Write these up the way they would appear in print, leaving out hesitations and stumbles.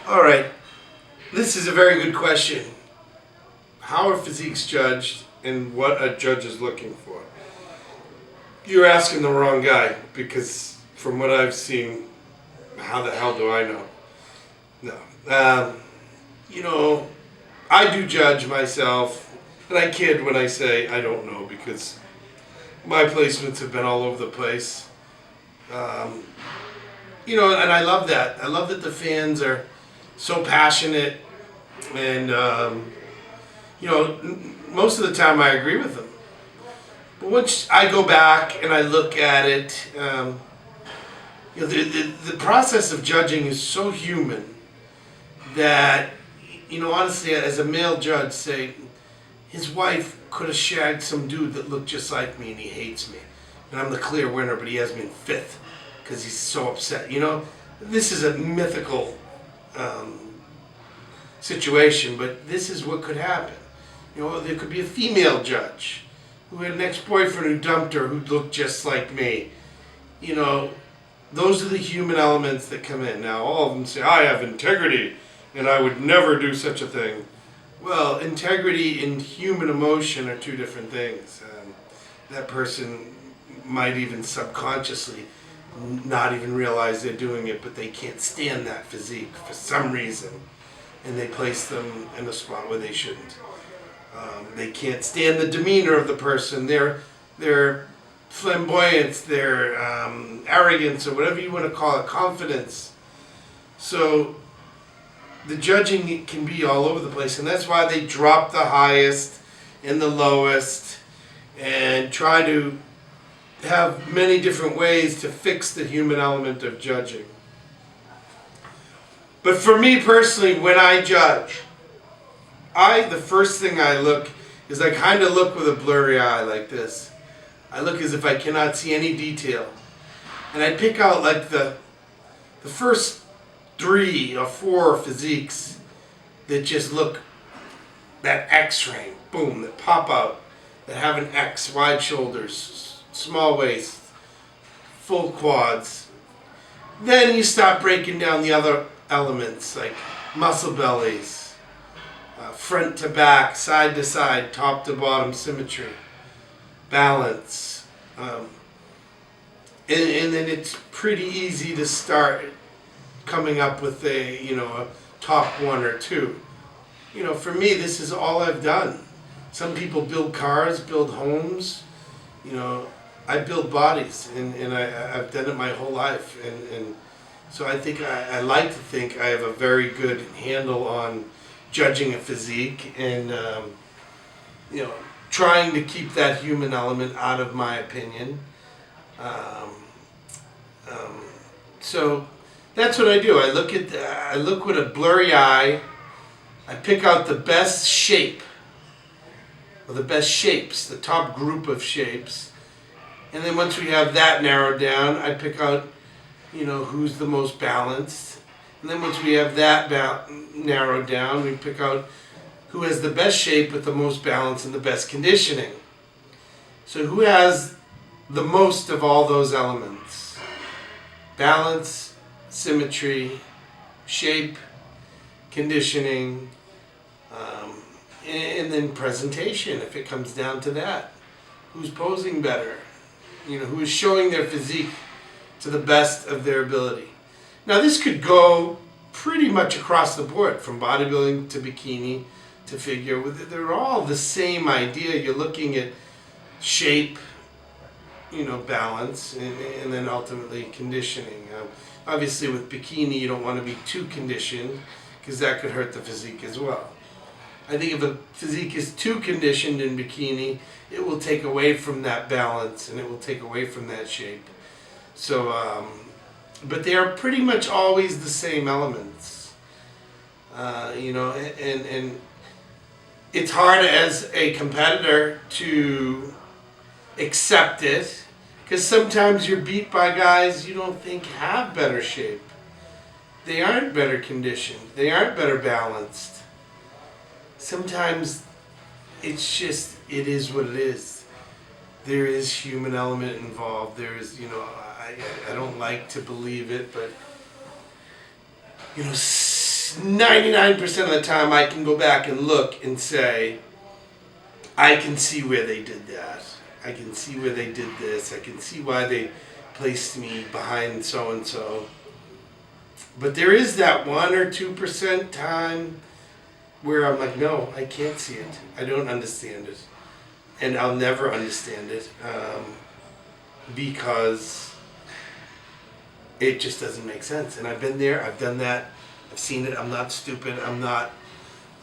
All right, this is a very good question. How are physiques judged and what a judge is looking for? You're asking the wrong guy because from what I've seen, how the hell do I know? No. I do judge myself, and I kid when I say I don't know because my placements have been all over the place. And I love that. I love that the fans are so passionate, and most of the time I agree with them. But once I go back and I look at it, the process of judging is so human that, honestly, as a male judge, say, his wife could have shagged some dude that looked just like me and he hates me. And I'm the clear winner, but he has me in fifth because he's so upset. This is a mythical situation, but this is what could happen. There could be a female judge who had an ex-boyfriend who dumped her who looked just like me. Those are the human elements that come in. Now, all of them say, I have integrity and I would never do such a thing. Well, integrity and human emotion are two different things. That person might even subconsciously not even realize they're doing it, but they can't stand that physique for some reason, and they place them in a spot where they shouldn't. They can't stand the demeanor of the person, their flamboyance, their arrogance, or whatever you want to call it, confidence. So the judging can be all over the place, and that's why they drop the highest and the lowest and try to have many different ways to fix the human element of judging. But for me personally, when I judge, the first thing I look is I kind of look with a blurry eye like this. I look as if I cannot see any detail. And I pick out like the first 3 or 4 physiques that just look, that X-ray, boom, that pop out, that have an X, wide shoulders, small waist, full quads. Then you start breaking down the other elements like muscle bellies, front to back, side to side, top to bottom symmetry, balance. And then it's pretty easy to start coming up with a top 1 or 2. For me, this is all I've done. Some people build cars, build homes. I build bodies, and I've done it my whole life. And so I think I like to think I have a very good handle on judging a physique and, trying to keep that human element out of my opinion. So that's what I do. I look with a blurry eye. I pick out the best shape, or the best shapes, the top group of shapes. And then once we have that narrowed down, I pick out, who's the most balanced. And then once we have that narrowed down, we pick out who has the best shape with the most balance and the best conditioning. So who has the most of all those elements? Balance, symmetry, shape, conditioning, and then presentation, if it comes down to that. Who's posing better? Who is showing their physique to the best of their ability. Now this could go pretty much across the board, from bodybuilding to bikini to figure. They're all the same idea. You're looking at shape, balance, and then ultimately conditioning. Obviously with bikini you don't want to be too conditioned because that could hurt the physique as well. I think if a physique is too conditioned in bikini, it will take away from that balance and it will take away from that shape. So, but they are pretty much always the same elements. And it's hard as a competitor to accept it because sometimes you're beat by guys you don't think have better shape. They aren't better conditioned. They aren't better balanced. Sometimes it's just, it is what it is. There is human element involved. There is, I don't like to believe it, but, 99% of the time I can go back and look and say, I can see where they did that. I can see where they did this. I can see why they placed me behind so-and-so. But there is that 1 or 2% time where I'm like, no, I can't see it. I don't understand it. And I'll never understand it because it just doesn't make sense. And I've been there. I've done that. I've seen it. I'm not stupid. I'm not...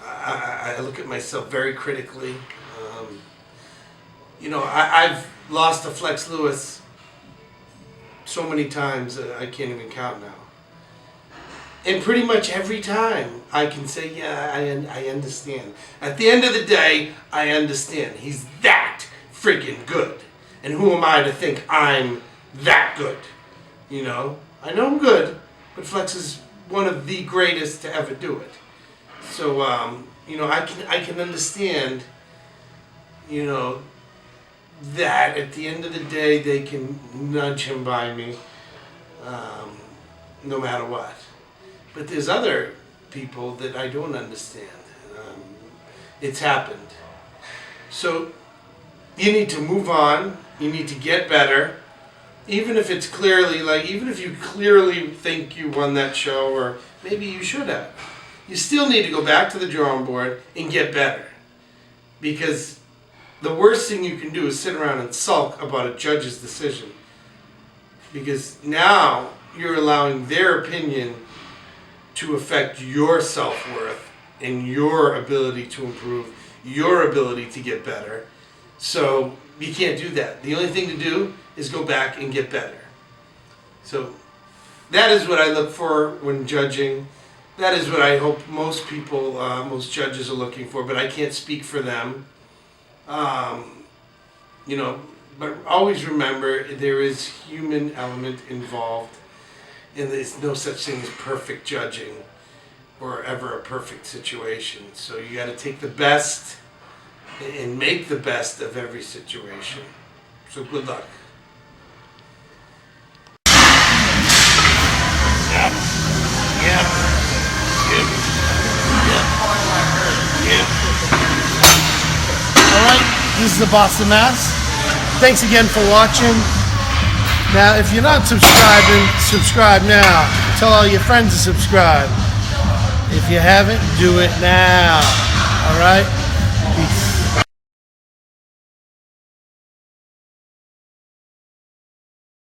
I look at myself very critically. I've lost a Flex Lewis so many times that I can't even count now. And pretty much every time I can say, yeah, I understand. At the end of the day, I understand. He's that friggin' good. And who am I to think I'm that good? I know I'm good, but Flex is one of the greatest to ever do it. So, I can understand, that at the end of the day, they can nudge him by me, no matter what. But there's other people that I don't understand. It's happened. So you need to move on. You need to get better. Even if it's clearly, even if you clearly think you won that show, or maybe you should have, you still need to go back to the drawing board and get better. Because the worst thing you can do is sit around and sulk about a judge's decision. Because now you're allowing their opinion to affect your self-worth and your ability to improve, your ability to get better. So you can't do that. The only thing to do is go back and get better. So that is what I look for when judging. That is what I hope most people, most judges are looking for, but I can't speak for them. But always remember there is human element involved. And there's no such thing as perfect judging or ever a perfect situation. So you got to take the best and make the best of every situation. So good luck. Alright, this is the Boston Mass. Thanks again for watching. Now, if you're not subscribing, subscribe now. Tell all your friends to subscribe. If you haven't, do it now. All right?